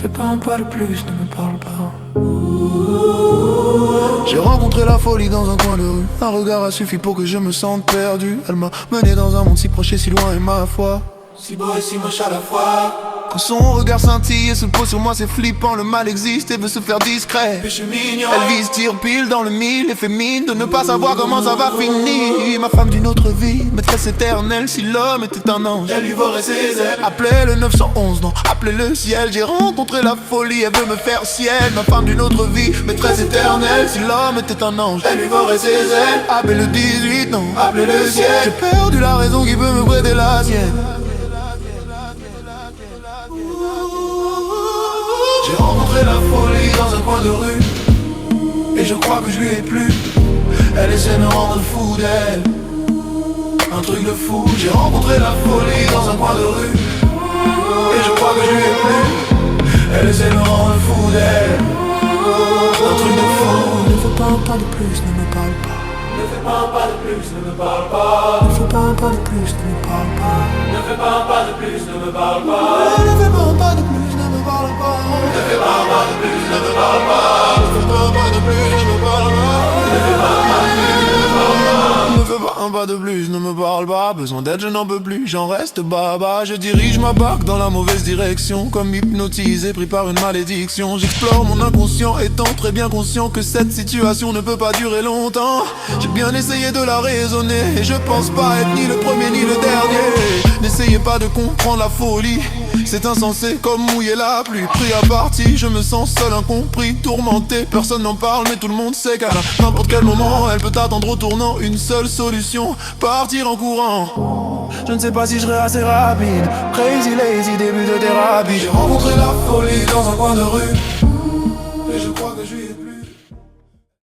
fais pas un pas de plus, ne me parle pas. J'ai rencontré la folie dans un coin de rue. Un regard a suffi pour que je me sente perdu. Elle m'a mené dans un monde si proche et si loin, et ma foi, Si beau et si moche à la fois. quand son regard scintille et se pose sur moi, c'est flippant. Le mal existe et veut se faire discret. Péché mignon. Elle vise, tire pile dans le mille et fait mine de ne pas savoir comment ça va finir. Ma femme d'une autre vie, maîtresse éternelle. Si l'homme était un ange, Elle lui volerait ses ailes. appelez le 911, non, appelez le ciel. J'ai rencontré la folie, elle veut me faire ciel. Ma femme d'une autre vie, maîtresse éternelle. Si l'homme était un ange, Elle lui volerait ses ailes. appelez le 18, non, Appelez le j'ai ciel. perdu la raison qui peut me prêter la sienne. J'ai rencontré la folie dans un coin de rue, et je crois que je lui ai plu. Elle essaie de me rendre fou d'elle, un truc de fou. J'ai rencontré la folie dans un coin de rue, et je crois que je lui ai plu. Elle essaie de me rendre fou d'elle, un truc de fou. Ne fais pas un pas de plus, ne me parle pas. Ne fais pas un pas de plus, ne me parle pas. Ne fais pas un pas de plus, ne me parle pas. Ne fais pas un pas de plus, ne me parle pas. Ne fais pas un pas de plus, ne me parle pas. Ne fais pas un pas de plus, ne me parle pas. Ne fais pas un pas de plus, ne me parle pas. Ne fais pas un pas de plus, ne me parle pas. Ne fais pas un pas de plus, ne me parle pas. Besoin d'aide, je n'en peux plus, j'en reste baba. Je dirige ma barque dans la mauvaise direction, comme hypnotisé, pris par une malédiction. J'explore mon inconscient, étant très bien conscient que cette situation ne peut pas durer longtemps. J'ai bien essayé de la raisonner, et je pense pas être ni le premier ni le dernier. N'essayez pas de comprendre la folie, c'est insensé comme mouiller la pluie. Pris à partie, je me sens seul, incompris, tourmenté. Personne n'en parle, mais tout le monde sait qu'à n'importe quel moment, elle peut attendre au tournant. Une seule solution, partir en courant. Je ne sais pas si je serai assez rapide. Crazy lazy, début de thérapie. J'ai rencontré la folie dans un coin de rue, et je crois que je lui ai